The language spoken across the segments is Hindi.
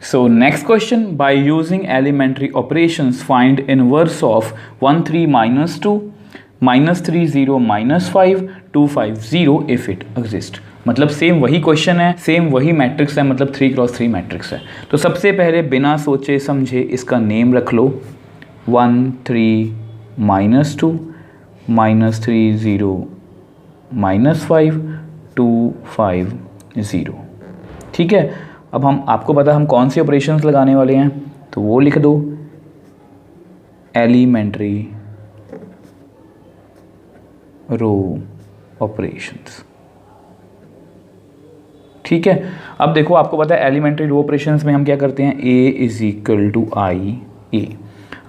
So next question, by using elementary operations find inverse of 1 3 minus 2 minus 3 0 minus 5 2 5 0 if it exist। मतलब सेम वही क्वेश्चन है, सेम वही मैट्रिक्स है, मतलब 3x3 मैट्रिक्स है। तो सबसे पहले बिना सोचे समझे इसका नेम रख लो 1 3 माइनस 2 माइनस 3 0 माइनस 5 2 5 0। ठीक है, अब हम आपको पता हम कौन से ऑपरेशंस लगाने वाले हैं, तो वो लिख दो एलिमेंट्री रो ऑपरेशंस। ठीक है, अब देखो आपको पता है एलिमेंट्री रो ऑपरेशंस में हम क्या करते हैं, a इज इक्वल टू आई ए।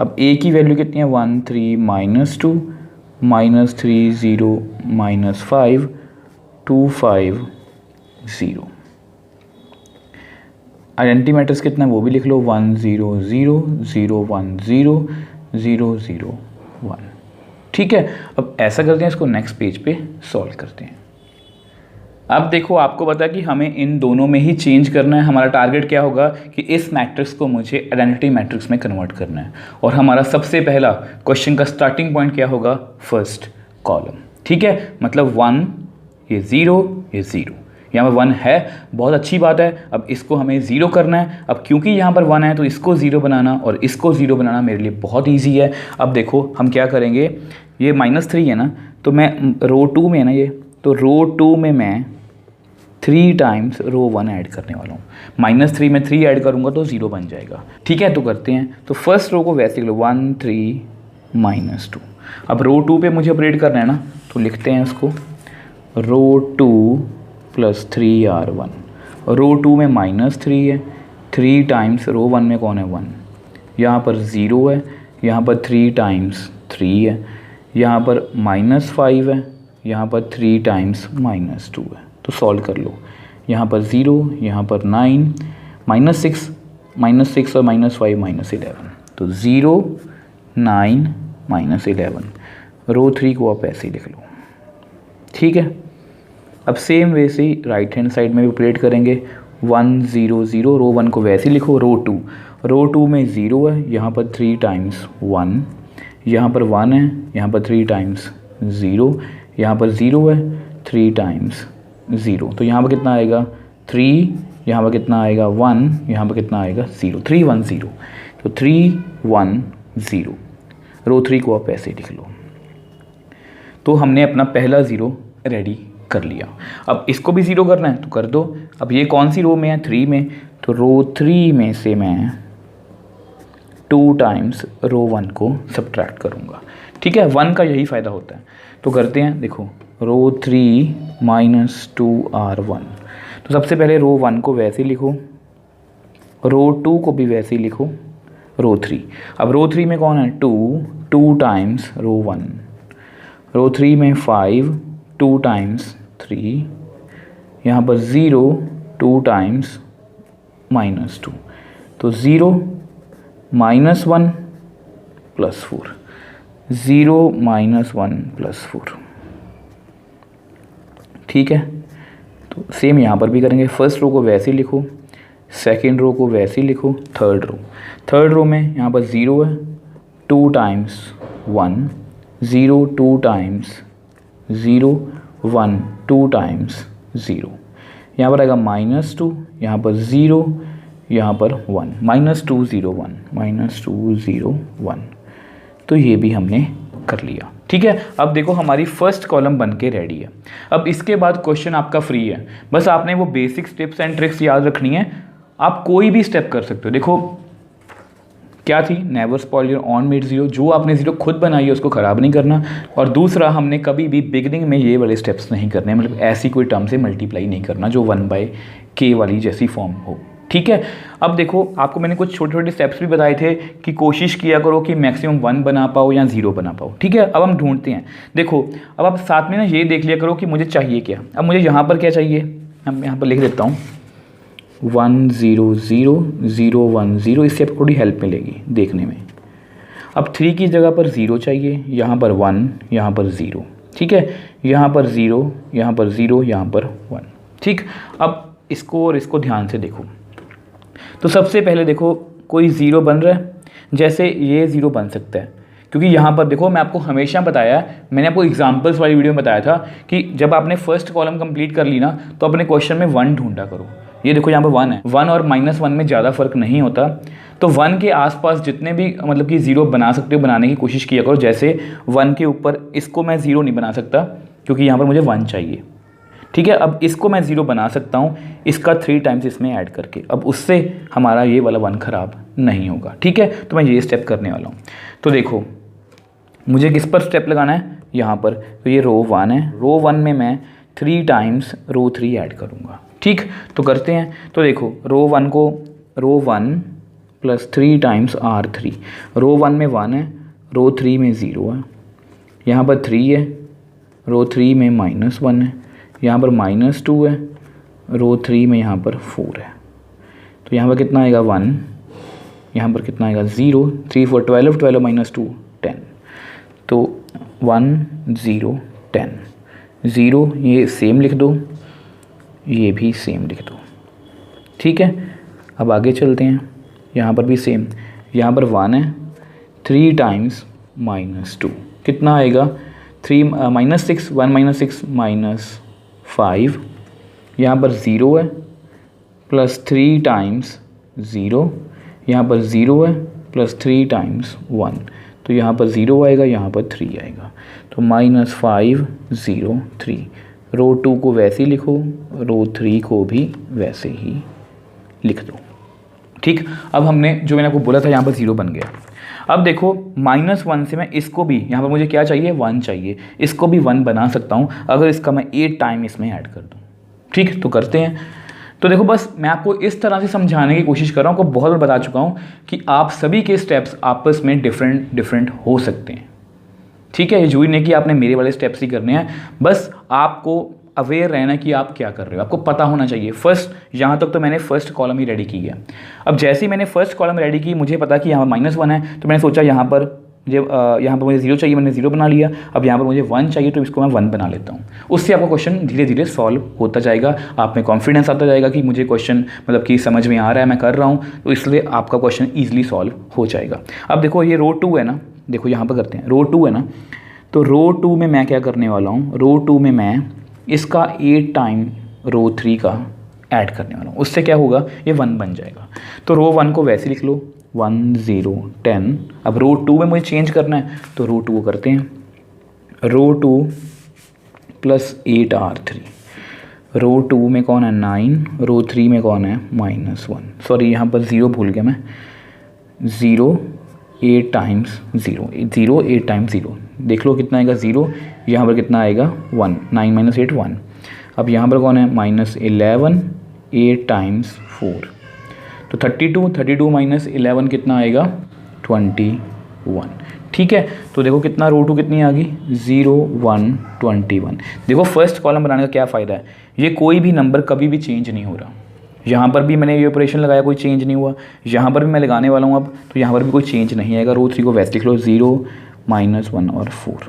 अब a की वैल्यू कितनी है 1 3 minus 2 minus 3 0 minus 5 2 5 0। Identity matrix कितना है वो भी लिख लो 1 0 0 0 1 0 0 0 1। ठीक है, अब ऐसा करते हैं, इसको नेक्स्ट पेज पे सॉल्व करते हैं। अब देखो आपको पता है कि हमें इन दोनों में ही चेंज करना है। हमारा टारगेट क्या होगा कि इस मैट्रिक्स को मुझे आइडेंटिटी मैट्रिक्स में कन्वर्ट करना है, और हमारा सबसे पहला क्वेश्चन का स्टार्टिंग पॉइंट क्या होगा, फर्स्ट कॉलम। ठीक है, मतलब 1 ये 0 ये 0, यहाँ पर 1 है, बहुत अच्छी बात है। अब इसको हमें 0 करना है। अब क्योंकि यहाँ पर 1 है तो इसको 0 बनाना और इसको 0 बनाना मेरे लिए बहुत ईजी है। अब देखो हम क्या करेंगे, ये -3 है ना, तो मैं रो 2 में है ना ये, तो रो 2 में मैं 3 टाइम्स रो 1 ऐड करने वाला हूँ। -3 में 3 ऐड करूँगा तो 0 बन जाएगा। ठीक है, तो करते हैं। तो फर्स्ट रो को वैसे लिख लो 1 3 -2। अब रो 2 पे मुझे ऑपरेट करना है ना, तो लिखते हैं उसको रो 2 प्लस 3R1। रो 2 में -3 है, 3 टाइम्स रो 1 में कौन है 1, यहाँ पर 0 है, यहाँ पर 3 टाइम्स 3 है, यहाँ पर -5 है, यहाँ पर 3 टाइम्स -2 है। तो सॉल्व कर लो, यहाँ पर 0, यहाँ पर 9, -6 और -5 -11, तो 0 9 -11। रो 3 को आप ऐसे ही लिख लो। ठीक है, अब सेम वे से ही राइट हैंड साइड में भी ऑपरेट करेंगे 1 0 0। रो 1 को वैसे ही लिखो, रो 2 में 0 है, यहाँ पर 3 टाइम्स 1, यहाँ पर 1 है, यहाँ पर 3 टाइम्स 0, यहाँ पर 0 है, 3 टाइम्स 0, तो यहाँ पर कितना आएगा 3, यहाँ पर कितना आएगा 1, यहाँ पर कितना आएगा 0, 3 1 0, तो 3 1 0। रो 3 को आप ऐसे लिख लो। तो हमने अपना पहला 0 रेडी कर लिया। अब इसको भी 0 करना है तो कर दो। अब ये कौन सी रो में है, 3 में, तो रो 3 में से मैं 2 टाइम्स रो 1 को सब्ट्रैक्ट करूँगा। ठीक है, 1 का यही फ़ायदा होता है। तो करते हैं, देखो रो 3 -2R1। तो सबसे पहले रो 1 को वैसे ही लिखो, रो 2 को भी वैसे ही लिखो, रो 3। अब रो 3 में कौन है 2 टाइम्स रो 1, रो 3 में 5 2 टाइम्स 3, यहाँ पर 0 2 टाइम्स -2, तो 0 -1 + 4, 0 -1 + 4। ठीक है, तो सेम यहाँ पर भी करेंगे। फर्स्ट रो को वैसे ही लिखो, सेकेंड रो को वैसे ही लिखो, थर्ड रो में यहाँ पर 0 है, 2 टाइम्स 1, 0 2 टाइम्स 0 1 2 टाइम्स 0, यहाँ पर आएगा -2, यहाँ पर 0, यहाँ पर 1, -2 0 1 -2 0 1। तो ये भी हमने कर लिया। ठीक है, अब देखो हमारी फर्स्ट कॉलम बन के रेडी है। अब इसके बाद क्वेश्चन आपका फ्री है, बस आपने वो बेसिक टिप्स एंड ट्रिक्स याद रखनी है। आप कोई भी स्टेप कर सकते हो। देखो क्या थी, never spoil your on made zero, जो आपने जीरो खुद बनाई है उसको ख़राब नहीं करना। और दूसरा, हमने कभी भी बिगनिंग में ये वाले स्टेप्स नहीं करने, मतलब ऐसी कोई टर्म से मल्टीप्लाई नहीं करना जो 1/k वाली जैसी फॉर्म हो। ठीक है, अब देखो आपको मैंने कुछ छोटे छोटे स्टेप्स भी बताए थे कि कोशिश किया करो कि मैक्सिमम 1 बना पाओ या 0 बना पाओ। ठीक है, अब हम ढूंढते हैं। देखो अब आप साथ में ना ये देख लिया करो कि मुझे चाहिए क्या। अब मुझे यहाँ पर क्या चाहिए, हम यहाँ पर लिख देता हूँ 1 0 0 0 1 0, इससे आपको थोड़ी हेल्प मिलेगी देखने में। अब 3 की जगह पर 0 चाहिए, यहाँ पर 1, यहाँ पर 0। ठीक है, यहाँ पर 0, यहाँ पर 0, यहाँ पर 1। ठीक, अब इसको और इसको ध्यान से देखो। तो सबसे पहले देखो कोई ज़ीरो बन रहा है, जैसे ये ज़ीरो बन सकता है, क्योंकि यहाँ पर देखो मैं आपको हमेशा बताया, मैंने आपको एग्जांपल्स वाली वीडियो में बताया था कि जब आपने फर्स्ट कॉलम कंप्लीट कर ली ना तो अपने क्वेश्चन में 1 ढूंढा करो। ये देखो यहाँ पर 1 है, 1 और -1 में ज़्यादा फर्क नहीं होता, तो 1 के आसपास जितने भी मतलब कि ज़ीरो बना सकते हो बनाने की कोशिश किया करो। जैसे 1 के ऊपर इसको मैं ज़ीरो नहीं बना सकता क्योंकि यहाँ पर मुझे 1 चाहिए, ठीक है। अब इसको मैं ज़ीरो बना सकता हूँ इसका 3 टाइम्स इसमें ऐड करके, अब उससे हमारा ये वाला 1 ख़राब नहीं होगा, ठीक है। तो मैं ये स्टेप करने वाला हूँ। तो देखो मुझे किस पर स्टेप लगाना है, यहाँ पर। तो ये रो 1 है, रो 1 में मैं 3 टाइम्स रो 3 ऐड करूँगा, ठीक। तो करते हैं। तो देखो रो 1 को रो 1 प्लस 3 टाइम्स R3, रो 1 में 1 है, रो 3 में 0 है, यहाँ पर 3 है, रो 3 में -1 है, यहाँ पर -2 है, रो 3 में यहाँ पर 4 है। तो यहाँ पर कितना आएगा 1, यहाँ पर कितना आएगा 0, 3 4 12, 12 -2 10। तो 1 0 10, 0 ये सेम लिख दो, ये भी सेम लिख दो, ठीक है। अब आगे चलते हैं, यहाँ पर भी सेम, यहाँ पर 1 है, 3 टाइम्स -2 कितना आएगा 3 -6, 1 -6 -5, यहाँ पर 0 है प्लस 3 टाइम्स 0, यहाँ पर 0 है प्लस 3 टाइम्स 1, तो यहाँ पर 0 आएगा, यहाँ पर 3 आएगा, तो -5 0 3। रो 2 को वैसे ही लिखो, रो 3 को भी वैसे ही लिख दो, ठीक। अब हमने जो मैंने आपको बोला था यहाँ पर 0 बन गया। अब देखो -1 से मैं इसको भी, यहाँ पर मुझे क्या चाहिए 1 चाहिए, इसको भी 1 बना सकता हूँ अगर इसका मैं 8 टाइम इसमें ऐड कर दूँ, ठीक। तो करते हैं। तो देखो बस मैं आपको इस तरह से समझाने की कोशिश कर रहा हूँ, आपको बहुत बार बता चुका हूँ कि आप सभी के स्टेप्स आपस में डिफरेंट हो सकते हैं, ठीक है। ये जरूरी नहीं कि आपने मेरे वाले स्टेप्स ही करने हैं, बस आपको अवेयर रहना कि आप क्या कर रहे हो, आपको पता होना चाहिए। फर्स्ट यहाँ तक तो मैंने फर्स्ट कॉलम ही रेडी की है। अब जैसे ही मैंने फर्स्ट कॉलम रेडी की, मुझे पता कि यहाँ -1 है, तो मैंने सोचा यहाँ पर मुझे 0 चाहिए, मैंने 0 बना लिया। अब यहाँ पर मुझे 1 चाहिए, तो इसको मैं 1 बना लेता हूँ। उससे आपका क्वेश्चन धीरे धीरे सॉल्व होता जाएगा, आप में कॉन्फिडेंस आता जाएगा कि मुझे क्वेश्चन मतलब कि समझ में आ रहा है, मैं कर रहा हूँ, तो इसलिए आपका क्वेश्चन ईजिली सॉल्व हो जाएगा। अब देखो ये रो 2 है ना, देखो यहाँ पर करते हैं, रो 2 है ना, तो रो 2 में मैं क्या करने वाला हूँ, रो 2 में मैं इसका 8 टाइम रो 3 का ऐड करने वाला हूँ, उससे क्या होगा ये 1 बन जाएगा। तो रो 1 को वैसे लिख लो 1 0 10। अब रो 2 में मुझे चेंज करना है, तो रो 2 को करते हैं, रो 2 प्लस 8 R3, रो 2 में कौन है 9, रो 3 में कौन है -1, सॉरी यहाँ पर 0 भूल गया मैं, 0 8 टाइम्स 0, 0 8 टाइम्स 0, देख लो कितना आएगा 0, यहाँ पर कितना आएगा 1, 9 - 8 1। अब यहाँ पर कौन है -11, 8 टाइम्स 4, तो 32 माइनस 11 कितना आएगा 21, ठीक है। तो देखो कितना रो 2 कितनी आ गई 0 1 21। देखो फर्स्ट कॉलम बनाने का क्या फ़ायदा है, ये कोई भी नंबर कभी भी चेंज नहीं हो रहा। यहाँ पर भी मैंने ये ऑपरेशन लगाया, कोई चेंज नहीं हुआ, यहाँ पर भी मैं लगाने वाला हूँ अब, तो यहाँ पर भी कोई चेंज नहीं आएगा। रो 3 को वैसे लिख लो 0 -1 और 4,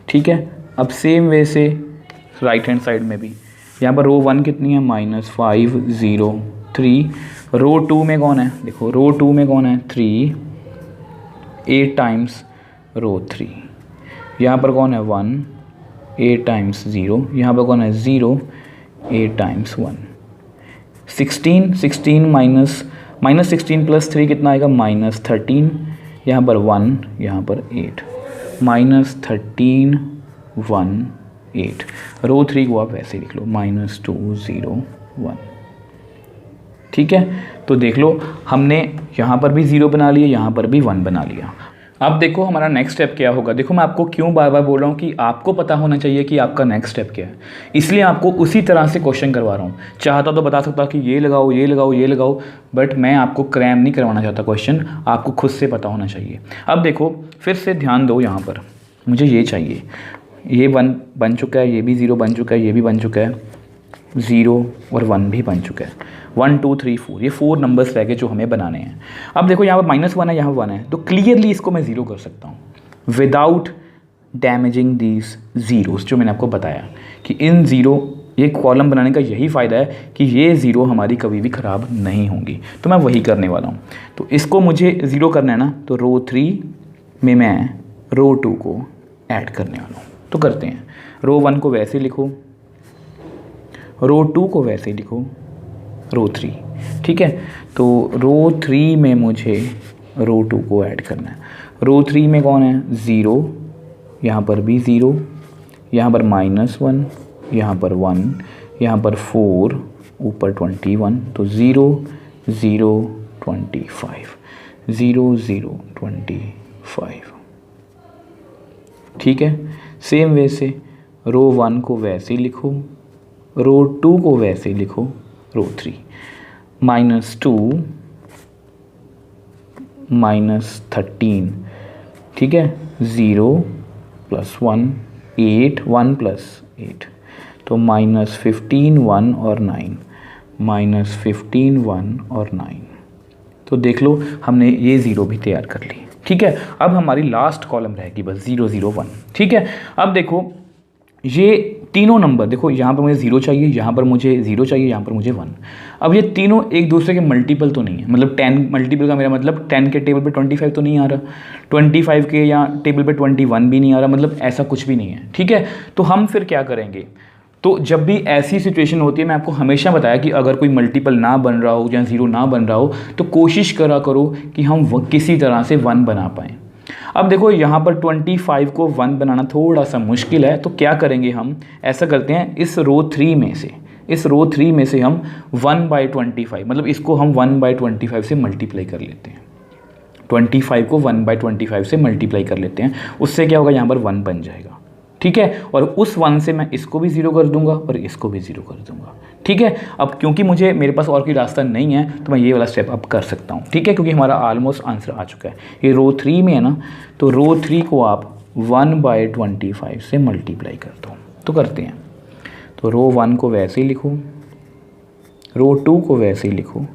ठीक है। अब सेम वे से राइट हैंड साइड में भी यहाँ पर रो 1 कितनी है -5 0 3, रो 2 में कौन है, देखो रो 2 में कौन है 3, 8 टाइम्स रो 3, यहाँ पर कौन है 1, 8 टाइम्स 0, यहाँ पर कौन है 0 8 टाइम्स 1, 16 माइनस 16 प्लस 3 कितना आएगा -13, यहाँ पर 1, यहाँ पर 8, -13 1 8, रो 3 को आप वैसे लिख लो -2 0 1, ठीक है। तो देख लो हमने यहाँ पर भी 0 बना लिया, यहाँ पर भी 1 बना लिया। अब देखो हमारा नेक्स्ट स्टेप क्या होगा। देखो मैं आपको क्यों बार बार बोल रहा हूँ कि आपको पता होना चाहिए कि आपका नेक्स्ट स्टेप क्या है, इसलिए आपको उसी तरह से क्वेश्चन करवा रहा हूँ। चाहता तो बता सकता कि ये लगाओ ये लगाओ ये लगाओ, बट मैं आपको क्रैम नहीं करवाना चाहता क्वेश्चन, आपको खुद से पता होना चाहिए। अब देखो फिर से ध्यान दो, यहाँ पर मुझे ये चाहिए, ये 1 बन चुका है, ये भी 0 बन चुका है, ये भी बन चुका है, 0 और 1 भी बन चुका है, 1 2 3 4, ये 4 नंबर्स रह गए जो हमें बनाने हैं। अब देखो यहाँ पर -1 है, यहाँ 1 है, तो क्लियरली इसको मैं 0 कर सकता हूँ विदाउट डैमेजिंग दीज ज़ीरोस, जो मैंने आपको बताया कि इन 0 ये कॉलम बनाने का यही फ़ायदा है कि ये ज़ीरो हमारी कभी भी ख़राब नहीं होंगी। तो मैं वही करने वाला हूँ। तो इसको मुझे ज़ीरो करना है ना, तो रो 3 में मैं रो 2 को ऐड करने वाला हूँ। तो करते हैं, रो 1 को वैसे लिखो, रो 2 को वैसे लिखो, रो 3, ठीक है। तो रो 3 में मुझे रो 2 को ऐड करना है। रो 3 में कौन है, ज़ीरो, यहाँ पर भी ज़ीरो, यहाँ पर -1, यहाँ पर 1, यहाँ पर 4, ऊपर 21, तो 0 0 25, 0 0 25, ठीक है। सेम वे से रो 1 को वैसे ही लिखो, रो 2 को वैसे ही लिखो, रो 3, -2 -13, ठीक है, 0 + 1 8, 1 + 8, तो -15 1 और 9, -15 1 और 9। तो देख लो हमने ये ज़ीरो भी तैयार कर ली, ठीक है। अब हमारी लास्ट कॉलम रहेगी बस 0 0 1, ठीक है। अब देखो ये तीनों नंबर, देखो यहाँ पर मुझे 0 चाहिए, यहाँ पर मुझे 0 चाहिए, यहाँ पर मुझे 1। अब ये तीनों एक दूसरे के मल्टीपल तो नहीं है, मतलब 10 मल्टीपल का मेरा मतलब 10 के टेबल पे 25 तो नहीं आ रहा, 25 के या टेबल पे 21 भी नहीं आ रहा, मतलब ऐसा कुछ भी नहीं है, ठीक है। तो हम फिर क्या करेंगे, तो जब भी ऐसी सिचुएशन होती है, मैं आपको हमेशा बताया कि अगर कोई मल्टीपल ना बन रहा हो या 0 ना बन रहा हो, तो कोशिश करा करो कि हम किसी तरह से 1 बना पाएँ। अब देखो यहाँ पर 25 को 1 बनाना थोड़ा सा मुश्किल है, तो क्या करेंगे हम, ऐसा करते हैं, इस रो 3 में से हम 1/25, मतलब इसको हम 1/25 से मल्टीप्लाई कर लेते हैं। 25 को 1/25 से मल्टीप्लाई कर लेते हैं, उससे क्या होगा, यहाँ पर 1 बन जाएगा, ठीक है। और उस 1 से मैं इसको भी 0 कर दूंगा और इसको भी 0 कर दूंगा, ठीक है। अब क्योंकि मेरे पास और कोई रास्ता नहीं है, तो मैं ये वाला स्टेप अब कर सकता हूँ, ठीक है, क्योंकि हमारा ऑलमोस्ट आंसर आ चुका है। ये रो 3 में है ना, तो रो 3 को आप 1/25 से मल्टीप्लाई कर दो। तो करते हैं, तो रो 1 को वैसे ही लिखो, रो 2 को वैसे ही लिखो,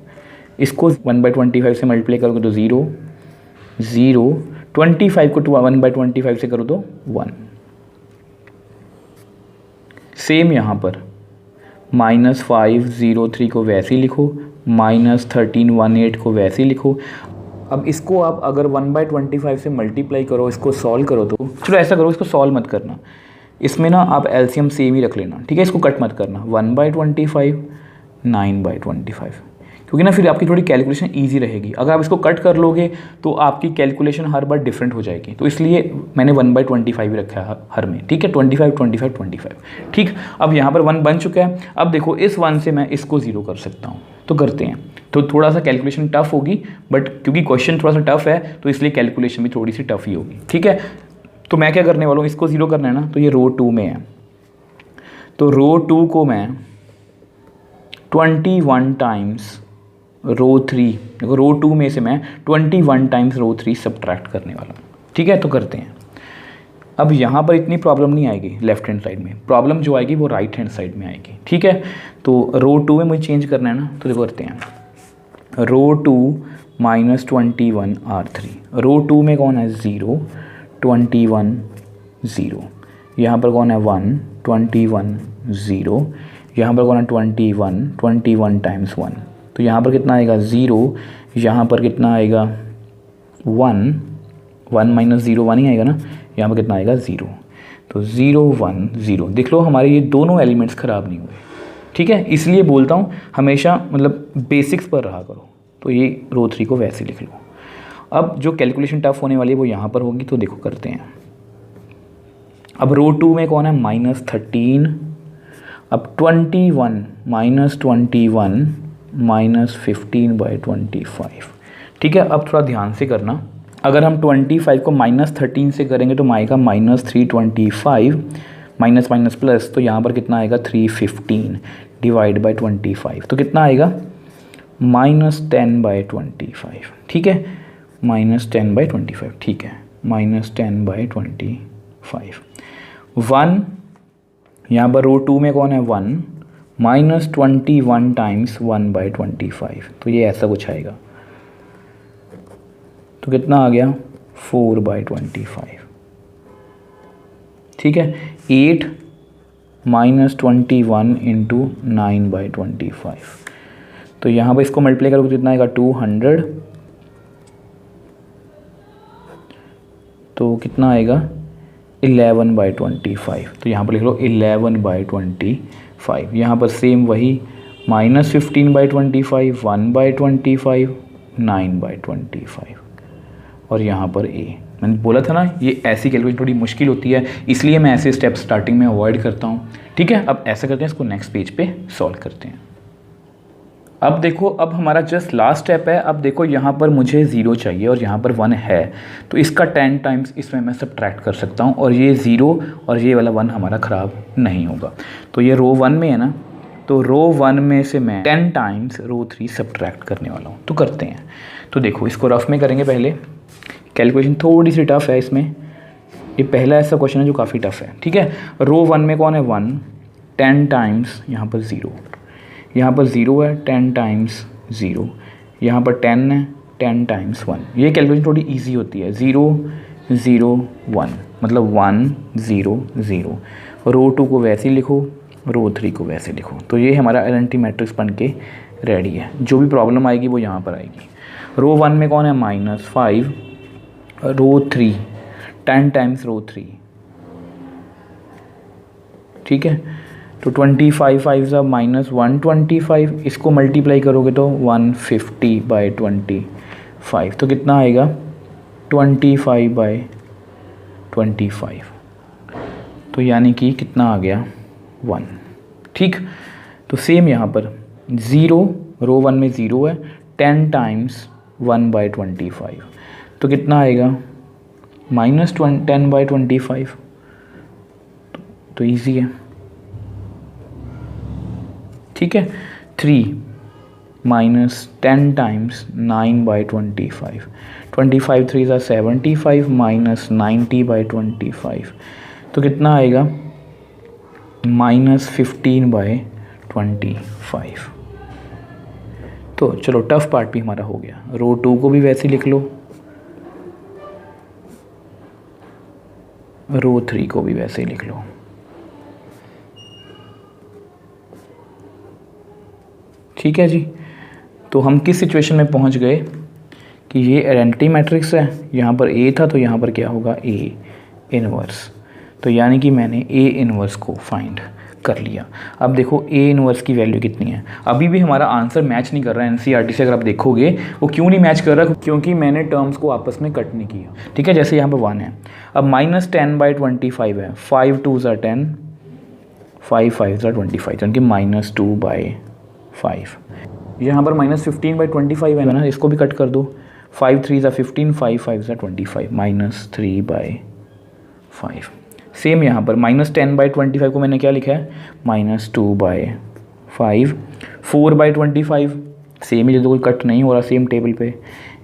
इसको 1/25 से मल्टीप्लाई करोगे तो 0 0, 25 को 1/25 से करो तो 1। सेम यहाँ पर -503 को वैसे ही लिखो, -1318 को वैसे ही लिखो। अब इसको आप अगर 1/25 से मल्टीप्लाई करो, इसको सॉल्व करो, तो चलो ऐसा करो, इसको सॉल्व मत करना, इसमें ना आप एलसीएम सेम ही रख लेना, ठीक है, इसको कट मत करना। 1/25 9/25, क्योंकि ना फिर आपकी थोड़ी कैलकुलेशन ईजी रहेगी। अगर आप इसको कट कर लोगे तो आपकी कैलकुलेशन हर बार डिफरेंट हो जाएगी, तो इसलिए मैंने 1/25 ही रखा है हर में, ठीक है, 25 25 25, ठीक। अब यहाँ पर 1 बन चुका है। अब देखो इस 1 से मैं इसको 0 कर सकता हूँ, तो करते हैं। तो थोड़ा सा कैलकुलेशन टफ होगी, बट क्योंकि क्वेश्चन थोड़ा सा टफ है, तो इसलिए कैलकुलेशन भी थोड़ी सी टफ ही होगी, ठीक है। तो मैं क्या करने वाला हूँ, इसको 0 करना है ना, तो ये रो 2 में है, तो रो 2 को मैं 21 टाइम्स रो 3, देखो रो 2 में से मैं 21 टाइम्स रो 3 सब्ट्रैक्ट करने वाला हूँ, ठीक है। तो करते हैं। अब यहाँ पर इतनी प्रॉब्लम नहीं आएगी लेफ्ट हैंड साइड में, प्रॉब्लम जो आएगी वो राइट हैंड साइड में आएगी, ठीक है। तो रो 2 में मुझे चेंज करना है ना, तो देखो करते हैं, रो 2 -21 R3, रो 2 में कौन है 0 21 0, यहाँ पर कौन है 1 21 0, यहाँ पर कौन है 21 टाइम्स 1, तो यहाँ पर कितना आएगा 0, यहाँ पर कितना आएगा 1 -0 1 ही आएगा ना, यहाँ पर कितना आएगा 0, तो 0 1 0। देख लो हमारे ये दोनों एलिमेंट्स ख़राब नहीं हुए, ठीक है। इसलिए बोलता हूँ हमेशा मतलब बेसिक्स पर रहा करो। तो ये रो 3 को वैसे लिख लो। अब जो कैलकुलेशन टफ होने वाली है वो यहाँ पर होगी, तो देखो करते हैं। अब रो 2 में कौन है -13, अब 21 -15/25, ठीक है। अब थोड़ा ध्यान से करना, अगर हम 25 को -13 से करेंगे तो आएगा -325, माइनस माइनस प्लस, तो यहाँ पर कितना आएगा 315 डिवाइड बाई 25, तो कितना आएगा -10/25, ठीक है, -10/25, ठीक है, -10/25। 1 यहाँ पर रो 2 में कौन है 1, -21 टाइम्स 1/25, तो ये ऐसा कुछ आएगा, तो कितना आ गया 4/25, ठीक है। 8 -21 इंटू 9/25। तो यहाँ पर इसको मल्टीप्लाई करोगे तो कितना आएगा 200, तो कितना आएगा 11/25। तो यहाँ पर लिख लो 11/25। यहाँ पर सेम वही -15/25, 1/25, 9/25 और यहाँ पर a। मैंने बोला था ना ये ऐसी कैलकुलेशन थोड़ी मुश्किल होती है, इसलिए मैं ऐसे स्टेप स्टार्टिंग में अवॉइड करता हूँ। ठीक है, अब ऐसा करते हैं, इसको नेक्स्ट पेज पे सॉल्व करते हैं। अब देखो, अब हमारा जस्ट लास्ट स्टेप है। अब देखो यहाँ पर मुझे 0 चाहिए और यहाँ पर 1 है, तो इसका 10 टाइम्स इसमें मैं सब्ट्रैक्ट कर सकता हूँ और ये 0 और ये वाला 1 हमारा ख़राब नहीं होगा। तो ये रो 1 में है ना, तो रो 1 में से मैं 10 टाइम्स रो 3 सब्ट्रैक्ट करने वाला हूँ। तो करते हैं। तो देखो इसको रफ में करेंगे पहले। कैलकुलेशन थोड़ी सी टफ है इसमें, ये पहला ऐसा क्वेश्चन है जो काफ़ी टफ है। ठीक है, रो 1 में कौन है 1, 10 टाइम्स यहाँ पर 0, यहाँ पर 0 है 10 टाइम्स 0, यहाँ पर 10 है 10 टाइम्स 1। ये कैलकुलेशन थोड़ी इजी होती है। 0 0 1 मतलब 1 0 0। रो 2 को वैसे ही लिखो, रो 3 को वैसे लिखो। तो ये हमारा आइडेंटिटी मैट्रिक्स बन के रेडी है। जो भी प्रॉब्लम आएगी वो यहाँ पर आएगी। रो 1 में कौन है -5, रो 3 10 टाइम्स रो 3। ठीक है, तो 25 5 सा -125, इसको मल्टीप्लाई करोगे तो 150/25, तो कितना आएगा 25/25। तो यानी कि कितना आ गया 1। ठीक, तो सेम यहाँ पर 0, रो 1 में 0 है, 10 टाइम्स 1/25, तो कितना आएगा -10/25। तो ईजी है। ठीक है, 3 -10 टाइम्स 9/25, 25 3 सा 75 -90/25, तो कितना आएगा -15/25। तो चलो टफ पार्ट भी हमारा हो गया। रो 2 को भी वैसे लिख लो, रो 3 को भी वैसे ही लिख लो। ठीक है जी, तो हम किस सिचुएशन में पहुंच गए कि ये आइडेंटिटी मैट्रिक्स है, यहाँ पर A था तो यहाँ पर क्या होगा A इनवर्स। तो यानी कि मैंने A इनवर्स को फाइंड कर लिया। अब देखो A इनवर्स की वैल्यू कितनी है। अभी भी हमारा आंसर मैच नहीं कर रहा है NCERT से। अगर आप देखोगे वो क्यों नहीं मैच कर रहा, क्योंकि मैंने टर्म्स को आपस में कट नहीं किया। ठीक है, जैसे यहाँ पर 1 है, अब -10/25 है, 5 2 ज़ा 10, 5 5 ज़ा 25, यानी कि -2/5। यहाँ पर -15/25 है ना, इसको भी कट कर दो, 5 3 ज़ा 15, 5 5 ज़ा 25, -3/5। सेम यहाँ पर -10/25 को मैंने क्या लिखा है -2/5, 4/25 सेम ही, कोई कट नहीं हो रहा सेम टेबल पे,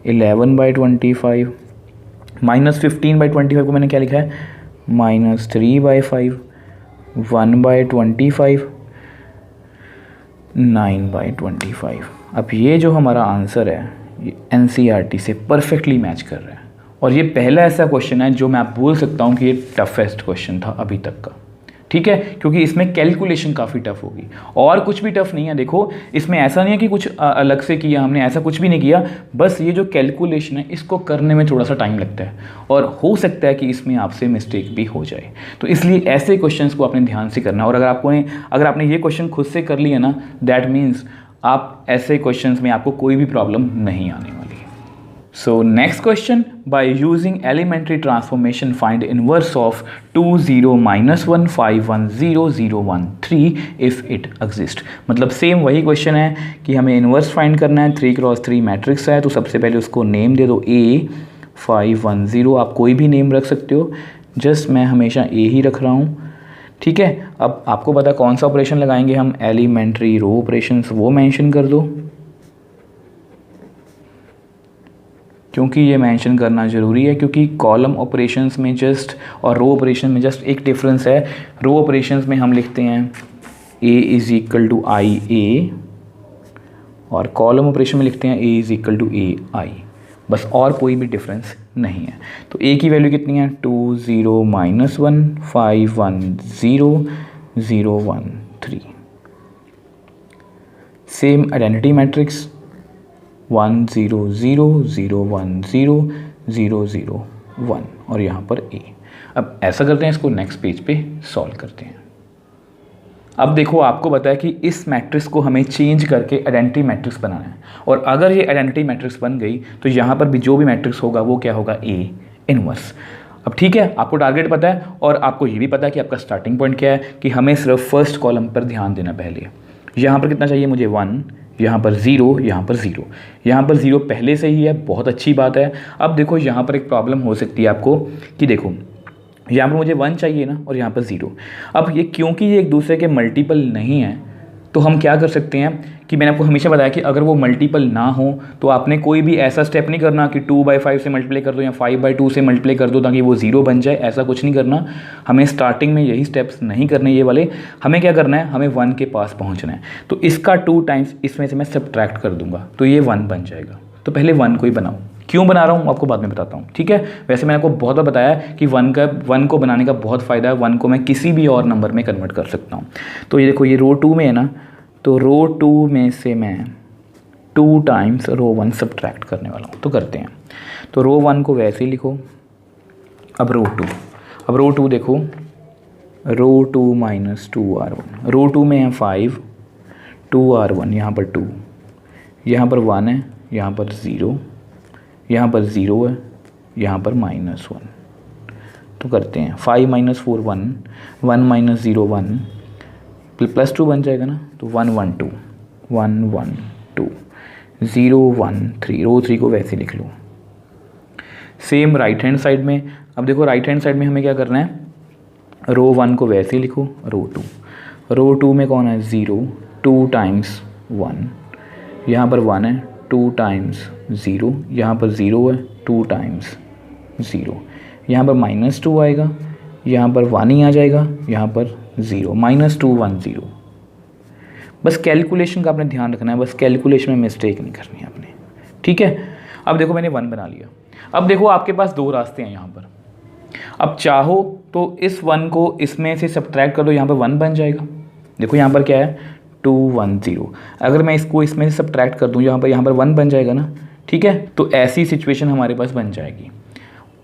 11/25, -15/25 को मैंने क्या लिखा है -3/5, 1/25, 9/25। अब ये जो हमारा आंसर है ये NCERT से परफेक्टली मैच कर रहा है। और ये पहला ऐसा क्वेश्चन है जो मैं आप बोल सकता हूँ कि ये टफेस्ट क्वेश्चन था अभी तक का। ठीक है, क्योंकि इसमें कैलकुलेशन काफ़ी टफ होगी और कुछ भी टफ नहीं है। देखो इसमें ऐसा नहीं है कि कुछ अलग से किया हमने, ऐसा कुछ भी नहीं किया। बस ये जो कैलकुलेशन है इसको करने में थोड़ा सा टाइम लगता है और हो सकता है कि इसमें आपसे मिस्टेक भी हो जाए। तो इसलिए ऐसे क्वेश्चंस को आपने ध्यान से करना। और अगर आपने ये क्वेश्चन खुद से कर लिया ना, दैट मीन्स आप ऐसे क्वेश्चंस में आपको कोई भी प्रॉब्लम नहीं आने वाली। So next question, by using elementary transformation find inverse of 2 0 -1 5 1 0 0 1 3 if it exists। मतलब सेम वही क्वेश्चन है कि हमें इन्वर्स फाइंड करना है। 3x3 मैट्रिक्स है, तो सबसे पहले उसको नेम दे दो A 5 1 0। आप कोई भी नेम रख सकते हो, जस्ट मैं हमेशा A ही रख रहा हूँ। ठीक है, अब आपको पता कौन सा ऑपरेशन लगाएंगे हम, एलिमेंट्री रो ऑपरेशंस, वो मेंशन कर दो, क्योंकि ये मेंशन करना ज़रूरी है। क्योंकि कॉलम ऑपरेशंस में जस्ट और रो ऑपरेशन में जस्ट एक डिफरेंस है। रो ऑपरेशंस में हम लिखते हैं A इज़ इक्वल टू आई ए, और कॉलम ऑपरेशन में लिखते हैं A इज़ इक्वल टू ए आई, बस और कोई भी डिफरेंस नहीं है। तो A की वैल्यू कितनी है 2 0 -1 5 1 0 0 1 3। सेम आइडेंटिटी मैट्रिक्स 1 0 0 0 1 0 0 0 1 और यहाँ पर ए। अब ऐसा करते हैं, इसको नेक्स्ट पेज पे सॉल्व करते हैं। अब देखो आपको बताया कि इस मैट्रिक्स को हमें चेंज करके आइडेंटिटी मैट्रिक्स बनाना है, और अगर ये आइडेंटिटी मैट्रिक्स बन गई तो यहाँ पर भी जो भी मैट्रिक्स होगा वो क्या होगा, ए इनवर्स। अब ठीक है, आपको टारगेट पता है और आपको ये भी पता है कि आपका स्टार्टिंग पॉइंट क्या है, कि हमें सिर्फ फर्स्ट कॉलम पर ध्यान देना। पहले यहाँ पर कितना चाहिए मुझे, 1, यहाँ पर 0, यहाँ पर 0, यहाँ पर 0 पहले से ही है, बहुत अच्छी बात है। अब देखो यहाँ पर एक प्रॉब्लम हो सकती है आपको कि देखो यहाँ पर मुझे 1 चाहिए ना और यहाँ पर 0। अब ये क्योंकि ये एक दूसरे के मल्टीपल नहीं है, तो हम क्या कर सकते हैं कि मैंने आपको हमेशा बताया कि अगर वो मल्टीपल ना हो तो आपने कोई भी ऐसा स्टेप नहीं करना कि 2/5 से मल्टीप्लाई कर दो या 5/2 से मल्टीप्लाई कर दो ताकि वो 0 बन जाए, ऐसा कुछ नहीं करना। हमें स्टार्टिंग में यही स्टेप्स नहीं करने ये वाले। हमें क्या करना है, हमें 1 के पास पहुँचना है। तो इसका 2 टाइम्स इसमें से मैं सब्ट्रैक्ट कर दूंगा तो ये 1 बन जाएगा। तो पहले 1 को ही बनाओ, क्यों बना रहा हूँ आपको बाद में बताता हूँ, ठीक है। वैसे मैंने आपको बहुत बार बताया कि 1 को बनाने का बहुत फ़ायदा है। 1 को मैं किसी भी और नंबर में कन्वर्ट कर सकता हूँ। तो ये देखो ये रो 2 में है ना, तो रो 2 में से मैं 2 टाइम्स रो 1 सब्ट्रैक्ट करने वाला हूँ। तो करते हैं, तो रो 1 को वैसे ही लिखो। अब रो 2 देखो, रो 2 माइनस 2r1। रो 2 में है 5, 2r1, यहाँ पर 2, यहाँ पर 1 है, यहाँ पर 0, यहाँ पर 0 है, यहाँ पर -1। तो करते हैं 5 - 4 1, 1 - 0 1, +2 बन जाएगा ना, तो 1 1 2, 1 1 2, 0 1 3। रो 3 को वैसे लिख लो। सेम राइट हैंड साइड में, अब देखो राइट हैंड साइड में हमें क्या करना है, रो 1 को वैसे ही लिखो। रो 2 में कौन है, 0, 2 टाइम्स 1, यहाँ पर 1 है, 2 टाइम्स 0, यहाँ पर 0 है, 2 टाइम्स 0, यहाँ पर -2 आएगा, यहाँ पर 1 ही आ जाएगा, यहाँ पर 0, -2 1 0। बस कैलकुलेशन का आपने ध्यान रखना है, बस कैलकुलेशन में मिस्टेक नहीं करनी है आपने, ठीक है। अब देखो मैंने 1 बना लिया। अब देखो आपके पास 2 रास्ते हैं यहाँ पर। अब चाहो तो इस 1 को इसमें से सब्ट्रैक्ट कर दो, यहाँ पर 1 बन जाएगा। देखो यहाँ पर क्या है, 2 1 0। अगर मैं इसको इसमें से सब्ट्रैक्ट कर दूँ, यहाँ पर 1 बन जाएगा ना, ठीक है। तो ऐसी सिचुएशन हमारे पास बन जाएगी।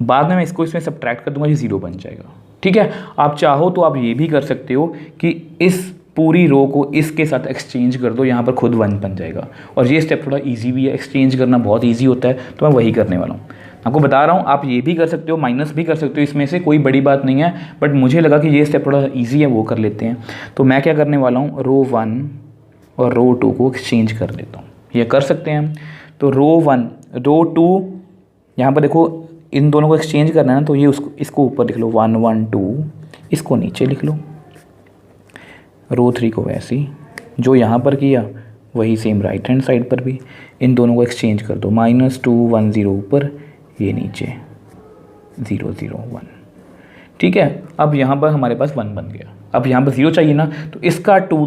बाद में मैं इसको इसमें सब्ट्रैक्ट कर दूंगा, ये 0 बन जाएगा, ठीक है। आप चाहो तो आप ये भी कर सकते हो कि इस पूरी रो को इसके साथ एक्सचेंज कर दो, यहाँ पर खुद 1 बन जाएगा। और ये स्टेप थोड़ा इजी भी है, एक्सचेंज करना बहुत इजी होता है, तो मैं वही करने वाला हूँ। आपको बता रहा हूँ, आप ये भी कर सकते हो, माइनस भी कर सकते हो, इसमें से कोई बड़ी बात नहीं है। बट मुझे लगा कि ये स्टेप थोड़ा ईजी है, वो कर लेते हैं। तो मैं क्या करने वाला हूँ, रो 1 और रो 2 को एक्सचेंज कर देता हूँ। ये कर सकते हैं हम। तो रो 1 रो 2, यहाँ पर देखो इन दोनों को एक्सचेंज करना है ना, तो ये इसको ऊपर लिख लो 1 1 2, इसको नीचे लिख लो। रो 3 को वैसे ही जो यहाँ पर किया वही सेम राइट हैंड साइड पर भी इन दोनों को एक्सचेंज कर दो। -2 1 0 ऊपर, ये नीचे 0 0 1, ठीक है। अब यहाँ पर हमारे पास 1 बन गया। अब यहाँ पर 0 चाहिए ना, तो इसका 2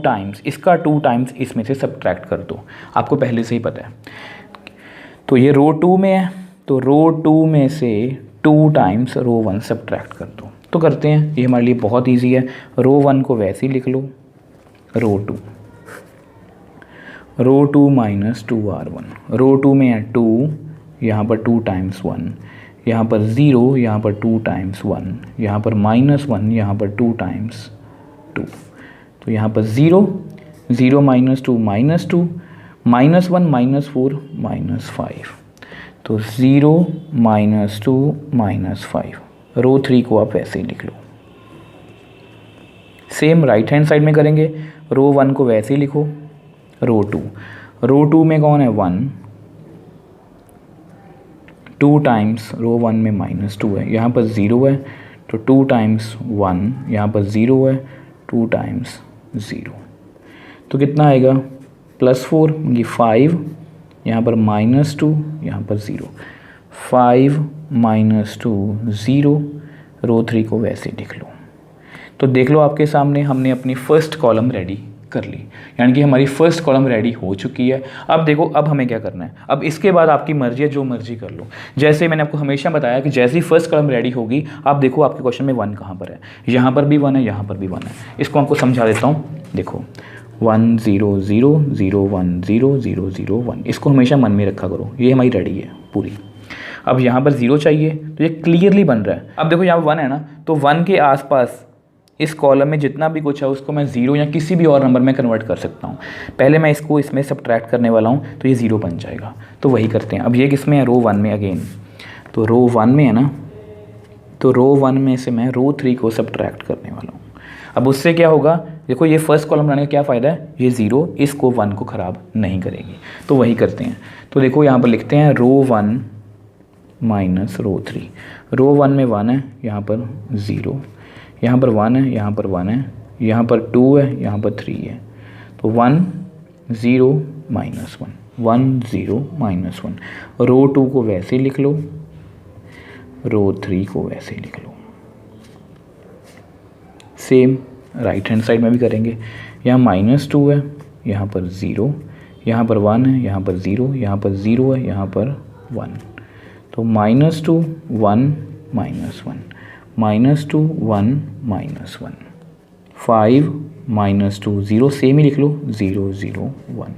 टाइम्स इसमें से सब्ट्रैक्ट कर दो, आपको पहले से ही पता है। तो ये रो 2 में है, तो रो 2 में से 2 टाइम्स रो 1 सब्ट्रैक्ट कर दो। तो करते हैं, ये हमारे लिए बहुत इजी है। रो 1 को वैसे ही लिख लो, रो 2 माइनस 2r1। रो 2 में है 2, यहाँ पर 2 टाइम्स 1, यहाँ पर 0, यहाँ पर 2 टाइम्स 1, यहाँ पर -1, यहाँ पर 2 टाइम्स 2। तो यहाँ पर 0 0 - 2 -2, -1 -4 -5। तो 0 - 2 -5। रो 3 को आप वैसे ही लिख लो। सेम राइट हैंड साइड में करेंगे। रो 1 को वैसे ही लिखो। रो 2 में कौन है, 1, 2 टाइम्स रो 1 में -2 है, यहाँ पर 0 है, तो 2 टाइम्स 1, यहाँ पर 0 है, 2 टाइम्स 0। तो कितना आएगा, +4, ये 5, यहाँ पर -2, यहाँ पर 0, 5 - 2 0। रो 3 को वैसे लिख लो। तो देख लो आपके सामने हमने अपनी फर्स्ट कॉलम रेडी कर ली, यानी कि हमारी फर्स्ट कॉलम रेडी हो चुकी है। अब देखो अब हमें क्या करना है, अब इसके बाद आपकी मर्जी है, जो मर्जी कर लो। जैसे मैंने आपको हमेशा बताया कि जैसे ही फर्स्ट कॉलम रेडी होगी, आप देखो आपके क्वेश्चन में 1 कहाँ पर है, यहाँ पर भी 1 है, यहाँ पर भी 1 है। इसको आपको समझा देता हूँ। देखो 1 0 0 0 1 0 0 0 1, इसको हमेशा मन में रखा करो। ये हमारी रेडी है पूरी। अब यहाँ पर 0 चाहिए, तो ये क्लियरली बन रहा है। अब देखो यहाँ 1 है ना, तो 1 के आसपास इस कॉलम में जितना भी कुछ है उसको मैं 0 या किसी भी और नंबर में कन्वर्ट कर सकता हूँ। पहले मैं इसको इसमें सब्ट्रैक्ट करने वाला हूँ, तो ये 0 बन जाएगा। तो वही करते हैं। अब ये किस में है, रो 1 में अगेन, तो रो 1 में है ना, तो रो 1 में से मैं रो 3 को सब्ट्रैक्ट करने वाला हूँ। अब उससे क्या होगा, देखो ये फर्स्ट कॉलम बनाने का क्या फ़ायदा है, ये 0 इसको 1 को ख़राब नहीं करेगी। तो वही करते हैं। तो देखो यहाँ पर लिखते हैं रो 1 माइनस रो 3। रो 1 में 1 है, यहाँ पर 0, यहाँ पर 1 है, यहाँ पर 1 है, यहाँ पर 2 है, यहाँ पर 3 है। तो 1 0 माइनस 1, 1 0 माइनस 1। रो 2 को वैसे ही लिख लो, रो 3 को वैसे ही लिख लो। सेम राइट हैंड साइड में भी करेंगे। यहाँ -2 है, यहाँ पर 0, यहाँ पर 1 है, यहाँ पर 0, यहाँ पर 0 है, यहाँ पर 1। तो -2 1 -1, -2 1 -1, 5 -2 0, सेम ही लिख लो, 0 0 1।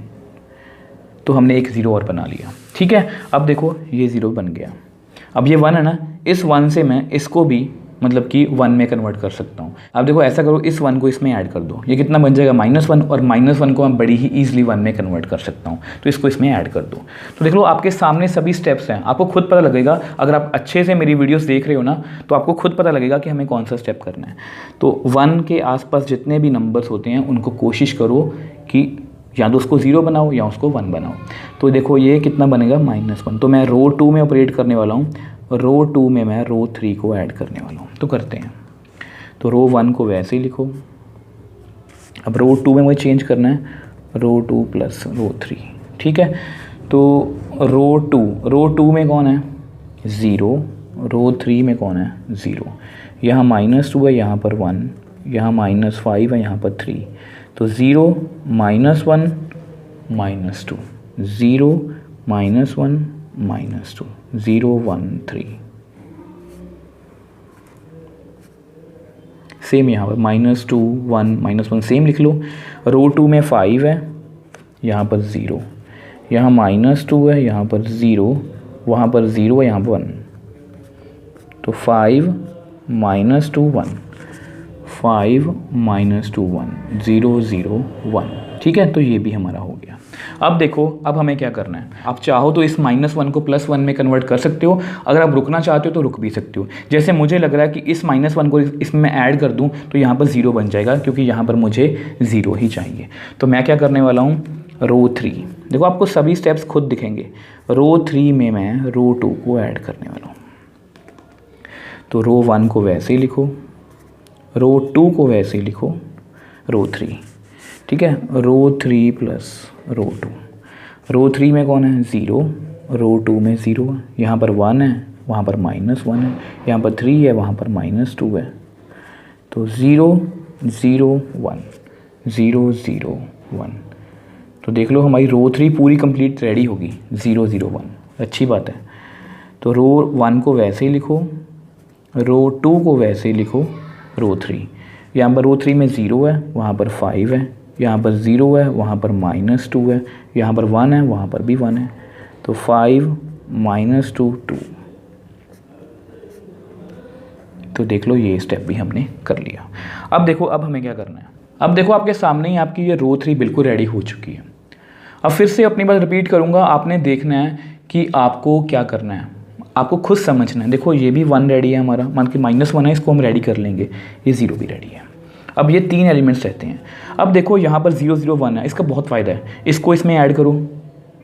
तो हमने एक 0 और बना लिया। ठीक है, अब देखो ये 0 बन गया। अब ये 1 है ना, इस 1 से मैं इसको भी मतलब कि 1 में कन्वर्ट कर सकता हूँ। अब देखो ऐसा करो, इस 1 को इसमें ऐड कर दो, ये कितना बन जाएगा -1, और -1 को मैं बड़ी ही ईजिली 1 में कन्वर्ट कर सकता हूँ। तो इसको इसमें ऐड कर दो। तो देख लो आपके सामने सभी स्टेप्स हैं, आपको खुद पता लगेगा। अगर आप अच्छे से मेरी वीडियोस देख रहे हो ना, तो आपको खुद पता लगेगा कि हमें कौन सा स्टेप करना है। तो 1 के आसपास जितने भी नंबर्स होते हैं उनको कोशिश करो कि या तो उसको 0 बनाओ या उसको 1 बनाओ। तो देखो ये कितना बनेगा, -1। तो मैं रो 2 में ऑपरेट करने वाला हूँ, रो 2 में मैं रो 3 को ऐड करने वाला हूँ। तो करते हैं। तो रो 1 को वैसे ही लिखो। अब रो 2 में मुझे चेंज करना है, रो 2 प्लस रो 3। ठीक है, तो रो 2 में कौन है, 0, रो 3 में कौन है, 0। यहाँ -2 है, यहाँ पर 1, यहाँ -5 है, यहाँ पर 3। तो 0 -1 -2, 0 -1 -2, 0 1 3। सेम यहाँ पर -2 1 -1 सेम लिख लो। रो 2 में 5 है, यहाँ पर 0, यहाँ -2 है, यहाँ पर 0, वहाँ पर 0 है, यहाँ पर 1। तो 5 -2 1, 5 -2 1, 0 0 1। ठीक है, तो ये भी हमारा हो गया। अब देखो अब हमें क्या करना है। आप चाहो तो इस -1 को +1 में कन्वर्ट कर सकते हो, अगर आप रुकना चाहते हो तो रुक भी सकते हो। जैसे मुझे लग रहा है कि इस -1 को इसमें मैं ऐड कर दूं तो यहाँ पर 0 बन जाएगा, क्योंकि यहाँ पर मुझे 0 ही चाहिए। तो मैं क्या करने वाला हूँ, रो 3, देखो आपको सभी स्टेप्स खुद दिखेंगे। रो 3 में मैं रो 2 को ऐड करने वाला हूँ। तो रो 1 को वैसे ही लिखो, रो 2 को वैसे ही लिखो, रो 3। ठीक है, रो 3 प्लस रो 2। रो 3 में कौन है, 0, रो 2 में 0 है, यहाँ पर 1 है, वहाँ पर -1 है, यहाँ पर 3 है, वहाँ पर -2 है। तो 0 0 1, 0 0 1। तो देख लो हमारी रो 3 पूरी कंप्लीट रेडी होगी, 0 0 1। अच्छी बात है। तो रो 1 को वैसे ही लिखो, रो 2 को वैसे ही लिखो, रो 3। यहाँ पर रो 3 में 0 है, वहाँ पर 5 है, यहाँ पर 0 है, वहाँ पर -2 है, यहाँ पर 1 है, वहाँ पर भी 1 है। तो 5 -2 2। तो देख लो ये स्टेप भी हमने कर लिया। अब देखो अब हमें क्या करना है। अब देखो आपके सामने ही आपकी ये रो 3 बिल्कुल रेडी हो चुकी है। अब फिर से अपनी बात रिपीट करूँगा, आपने देखना है कि आपको क्या करना है, आपको खुद समझना है। देखो ये भी 1 रेडी है हमारा, मान के -1 है, इसको हम रेडी कर लेंगे। ये 0 भी रेडी है। अब ये 3 एलिमेंट्स रहते हैं। अब देखो यहाँ पर 0 0 1 है, इसका बहुत फ़ायदा है। इसको इसमें ऐड करो,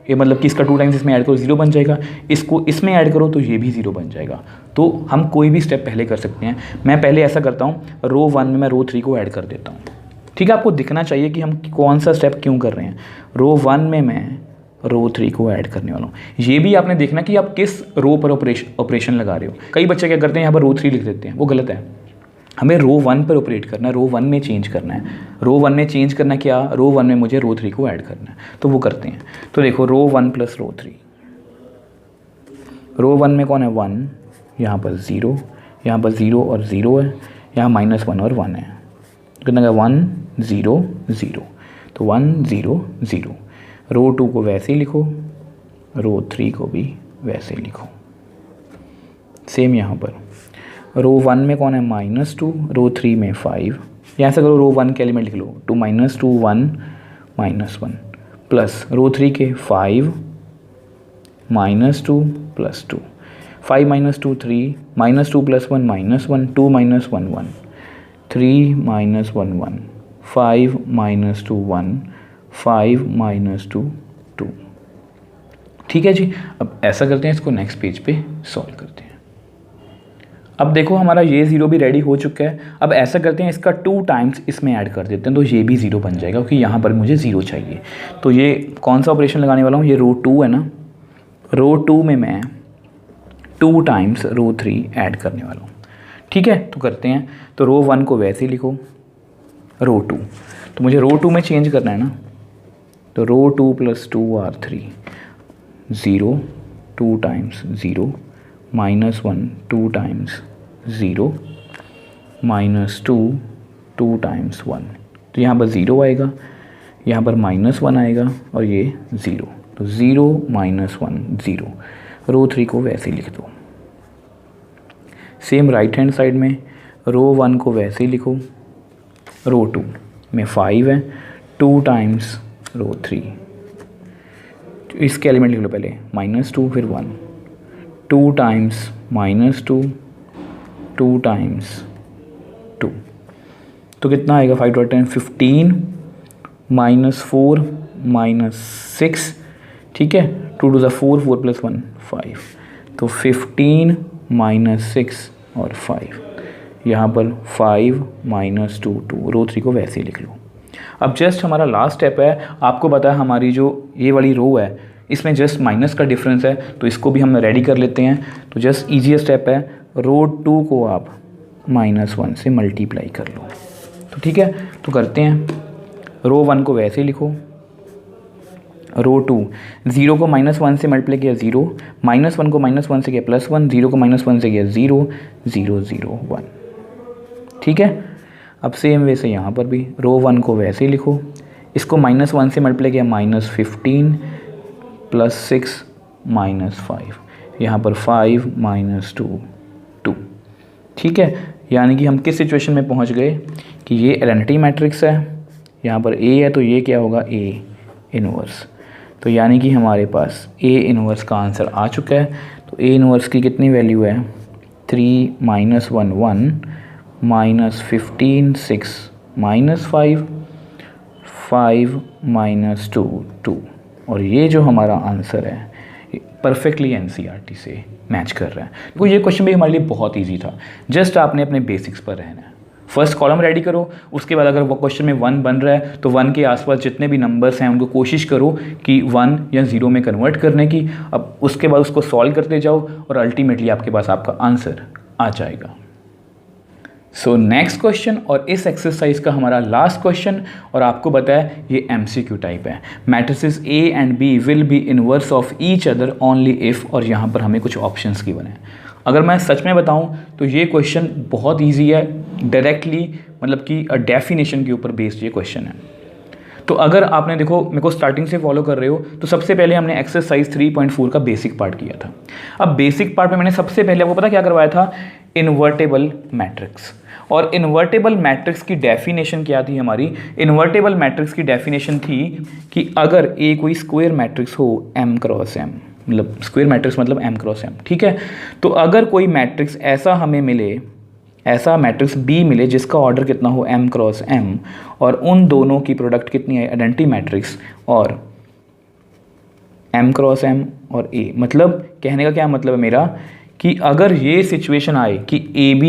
ये मतलब कि इसका 2 टाइम्स इसमें ऐड करो, 0 बन जाएगा। इसको इसमें ऐड करो तो ये भी 0 बन जाएगा। तो हम कोई भी स्टेप पहले कर सकते हैं। मैं पहले ऐसा करता हूँ, रो 1 में मैं रो 3 को ऐड कर देता हूँ। ठीक है, आपको दिखना चाहिए कि हम कौन सा स्टेप क्यों कर रहे हैं। रो 1 में मैं रो 3 को ऐड करने वाला हूँ। ये भी आपने देखना कि आप किस रो पर ऑपरेशन लगा रहे हो। कई बच्चे क्या करते हैं, यहाँ पर रो 3 लिख देते हैं, वो गलत है। हमें रो 1 पर ऑपरेट करना है, रो 1 में चेंज करना है। रो 1 में चेंज करना क्या, रो 1 में मुझे रो 3 को ऐड करना है, तो वो करते हैं। तो देखो रो 1 प्लस रो 3, रो 1 में कौन है 1, यहाँ पर 0, यहाँ पर 0 और 0 है, यहाँ -1 और 1 है, कितना का 1 0 0, तो 1 0 0। रो 2 को वैसे ही लिखो, रो 3 को भी वैसे ही लिखो। सेम यहाँ पर रो 1 में कौन है -2, रो 3 में 5, यहाँ से करो रो 1 के एलिमेंट लिख लो, 2 -2 1 -1 प्लस रो 3 के 5 -2 + 2, 5 -2 3, -2 + 1 -1, 2 -1 1, 3 -1 1, 5 -2 1, 5 -2 2। ठीक है जी, अब ऐसा करते हैं, इसको नेक्स्ट पेज पे सॉल्व करते हैं। अब देखो हमारा ये 0 भी रेडी हो चुका है। अब ऐसा करते हैं, इसका 2 टाइम्स इसमें ऐड कर देते हैं, तो ये भी 0 बन जाएगा, क्योंकि यहाँ पर मुझे 0 चाहिए। तो ये कौन सा ऑपरेशन लगाने वाला हूँ, ये रो 2 है ना, रो 2 में मैं 2 टाइम्स रो 3 ऐड करने वाला हूँ। ठीक है, तो करते हैं। तो रो 1 को वैसे ही लिखो, रो 2, तो मुझे रो 2 में चेंज करना है ना, तो रो 2 + 2 R3, 0 2 टाइम्स 0, -1 2 टाइम्स 0, -2 2 टाइम्स 1, तो यहाँ पर 0 आएगा, यहाँ पर -1 आएगा और ये 0, तो 0 -1 0। रो 3 को वैसे ही लिख दो। सेम राइट हैंड साइड में रो 1 को वैसे ही लिखो, रो 2 में 5 है, 2 टाइम्स रो 3, इसके एलिमेंट लिख लो पहले, -2 फिर 1, 2 टाइम्स -2, 2 टाइम्स 2, तो कितना आएगा 5 × 10 15, -4 -6, ठीक है, 2 × 4, 4 + 1 5, तो 15 -6 और 5, यहाँ पर 5 -2 2, रो 3 को वैसे ही लिख लो। अब जस्ट हमारा लास्ट स्टेप है, आपको पता है हमारी जो ये वाली रो है इसमें जस्ट माइनस का डिफरेंस है, तो इसको भी हम रेडी कर लेते हैं। तो जस्ट ईजीएस्ट स्टेप है, रो 2 को आप -1 से मल्टीप्लाई कर लो। तो ठीक है, तो करते हैं। रो 1 को वैसे ही लिखो, रो 2 0 को -1 से मल्टीप्लाई किया 0, -1 को -1 से किया +1, 0 को -1 से किया 0 0 0 1। ठीक है, अब सेम वे से यहाँ पर भी रो 1 को वैसे ही लिखो, इसको -1 से मल्टीप्लाई किया -15 +6 -5, यहाँ पर 5 -2 2। ठीक है, यानी कि हम किस सिचुएशन में पहुँच गए कि ये आइडेंटिटी मैट्रिक्स है, यहाँ पर A है तो ये क्या होगा A इनवर्स। तो यानी कि हमारे पास A इनवर्स का आंसर आ चुका है। तो A इनवर्स की कितनी वैल्यू है 3 -1 1 -15 6 -5 5 -2 2, और ये जो हमारा आंसर है परफेक्टली एनसीईआरटी से मैच कर रहा है। तो ये क्वेश्चन भी हमारे लिए बहुत इजी था, जस्ट आपने अपने बेसिक्स पर रहना है। फर्स्ट कॉलम रेडी करो, उसके बाद अगर वो क्वेश्चन में 1 बन रहा है तो 1 के आसपास जितने भी नंबर्स हैं उनको कोशिश करो कि 1 या 0 में कन्वर्ट करने की। अब उसके बाद उसको सॉल्व करते जाओ और अल्टीमेटली आपके पास आपका आंसर आ जाएगा। सो नेक्स्ट क्वेश्चन, और इस एक्सरसाइज का हमारा लास्ट क्वेश्चन, और आपको पता है ये MCQ टाइप है। Matrices A and B will be inverse of each other only if, और यहाँ पर हमें कुछ ऑप्शंस गिवन है। अगर मैं सच में बताऊँ तो ये क्वेश्चन बहुत ईजी है, डायरेक्टली मतलब कि डेफिनेशन के ऊपर बेस्ड ये क्वेश्चन है। तो अगर आपने देखो मेरे को स्टार्टिंग से फॉलो कर रहे हो तो सबसे पहले हमने एक्सरसाइज 3.4 का बेसिक पार्ट किया था। अब बेसिक पार्ट में मैंने सबसे पहले आपको पता क्या करवाया था, इन्वर्टेबल मैट्रिक्स। और इन्वर्टेबल मैट्रिक्स की डेफिनेशन क्या थी हमारी, इन्वर्टेबल मैट्रिक्स की डेफिनेशन थी कि अगर ए कोई स्क्वायर मैट्रिक्स हो m × m, मतलब स्क्वायर मैट्रिक्स मतलब m × m, ठीक है। तो अगर कोई मैट्रिक्स ऐसा हमें मिले, ऐसा मैट्रिक्स B मिले जिसका ऑर्डर कितना हो m × m, और उन दोनों की प्रोडक्ट कितनी है आइडेंटिटी मैट्रिक्स, और m × m और A, मतलब कहने का क्या मतलब है मेरा कि अगर ये सिचुएशन आए कि AB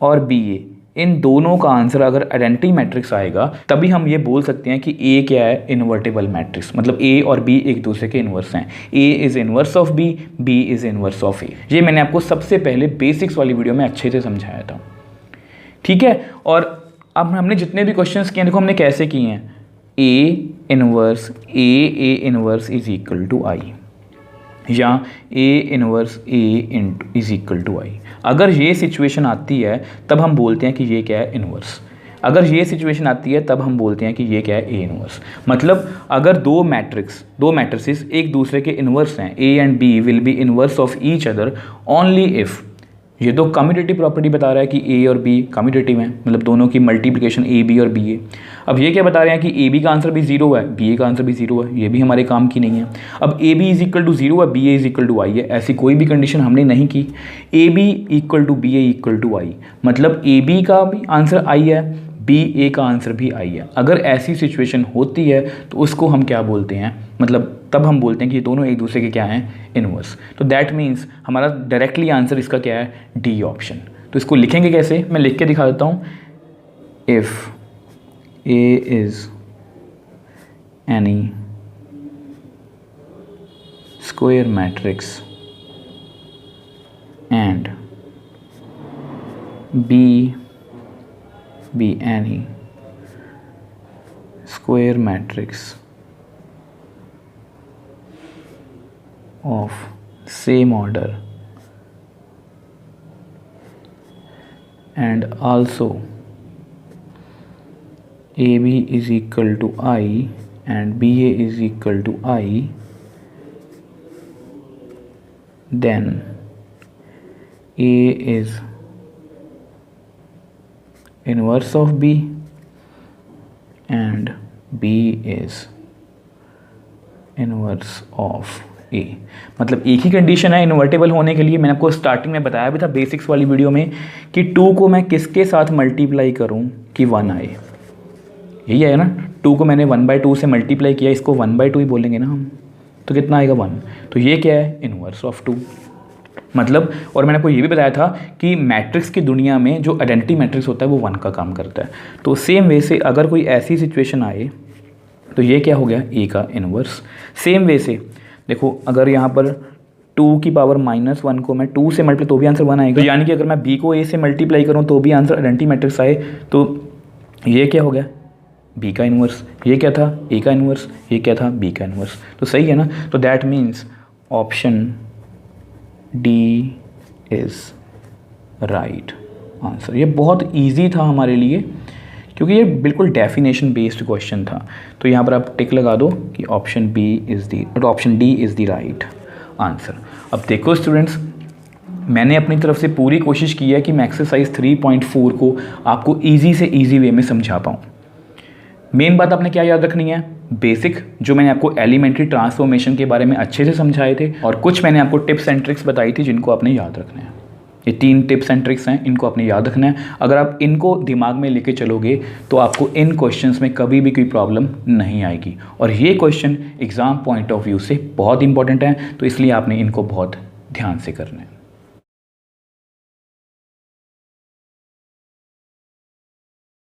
और BA इन दोनों का आंसर अगर आइडेंटिटी मैट्रिक्स आएगा, तभी हम ये बोल सकते हैं कि A क्या है इन्वर्टेबल मैट्रिक्स, मतलब A और B एक दूसरे के इन्वर्स हैं। A is inverse of B, B is inverse of A। ये मैंने आपको सबसे पहले बेसिक्स वाली वीडियो में अच्छे से समझाया था। ठीक है। और अब हमने जितने भी क्वेश्चंस किए हैं, देखो हमने कैसे किए हैं, A inverse is equal to I, या A inverse A is equal to I. अगर ये सिचुएशन आती है तब हम बोलते हैं कि ये क्या है, इनवर्स। अगर ये सिचुएशन आती है तब हम बोलते हैं कि ये क्या है, ए इनवर्स। मतलब अगर दो मैट्रिसेस एक दूसरे के इनवर्स हैं, A and B will be inverse of each other only if, ये तो कम्यूटेटिव प्रॉपर्टी बता रहा है कि ए और बी कम्यूटेटिव हैं, मतलब दोनों की मल्टीप्लिकेशन ए बी और बी है। अब ये क्या बता रहे हैं कि ए बी का आंसर भी 0 है, बी ए का आंसर भी 0 है, ये भी हमारे काम की नहीं है। अब A B is equal to 0 है, B A is equal to I है, ऐसी कोई भी कंडीशन हमने नहीं की। A B equal to B A equal to I, मतलब ए बी का भी आंसर आई है, बी ए का आंसर भी आई है। अगर ऐसी सिचुएशन होती है तो उसको हम क्या बोलते हैं, मतलब तब हम बोलते हैं कि ये दोनों एक दूसरे के क्या हैं, इनवर्स। तो दैट मीन्स हमारा डायरेक्टली आंसर इसका क्या है, डी ऑप्शन। तो इसको लिखेंगे कैसे, मैं लिख के दिखा देता हूँ। If A is any square matrix and B be any square matrix of same order and also AB is equal to I and BA is equal to I, then A is inverse of B and B is inverse of A। मतलब एक ही कंडीशन है इन्वर्टेबल होने के लिए। मैंने आपको स्टार्टिंग में बताया भी था बेसिक्स वाली वीडियो में कि 2 को मैं किसके साथ मल्टीप्लाई करूं कि 1 आए, यही है ना। 2 को मैंने 1/2 से मल्टीप्लाई किया, इसको 1/2 ही बोलेंगे ना हम, तो कितना आएगा 1। तो ये क्या है, इन्वर्स ऑफ 2। मतलब और मैंने आपको ये भी बताया था कि मैट्रिक्स की दुनिया में जो आइडेंटिटी मैट्रिक्स होता है वो 1 का काम करता है। तो सेम वे से अगर कोई ऐसी सिचुएशन आए तो ये क्या हो गया, ए का इनवर्स। सेम वे से देखो अगर यहाँ पर 2 की पावर -1 को मैं 2 से मल्टीप्लाई तो भी आंसर 1 आएगा। तो यानी कि अगर मैं बी को ए से मल्टीप्लाई करूँ तो भी आंसर आइडेंटिटी मैट्रिक्स आए, तो ये क्या हो गया, बी का इनवर्स। ये क्या था, ए का इनवर्स। ये क्या था, बी का इनवर्स। तो सही है ना। तो that means option D is right answer. ये बहुत इजी था हमारे लिए क्योंकि ये बिल्कुल डेफिनेशन बेस्ड क्वेश्चन था। तो यहाँ पर आप टिक लगा दो कि option D is the right answer. अब देखो स्टूडेंट्स, मैंने अपनी तरफ से पूरी कोशिश की है कि मैं एक्सरसाइज 3.4 को आपको ईजी से ईजी वे में समझा पाऊँ। मेन बात आपने क्या याद रखनी है, बेसिक जो मैंने आपको एलिमेंट्री ट्रांसफॉर्मेशन के बारे में अच्छे से समझाए थे, और कुछ मैंने आपको टिप्स एंड ट्रिक्स बताई थी जिनको आपने याद रखना है। ये 3 टिप्स एंड ट्रिक्स हैं, इनको आपने याद रखना है। अगर आप इनको दिमाग में लेके चलोगे तो आपको इन क्वेश्चंस में कभी भी कोई प्रॉब्लम नहीं आएगी। और ये question exam point of view से बहुत इंपॉर्टेंट है, तो इसलिए आपने इनको बहुत ध्यान से करना है।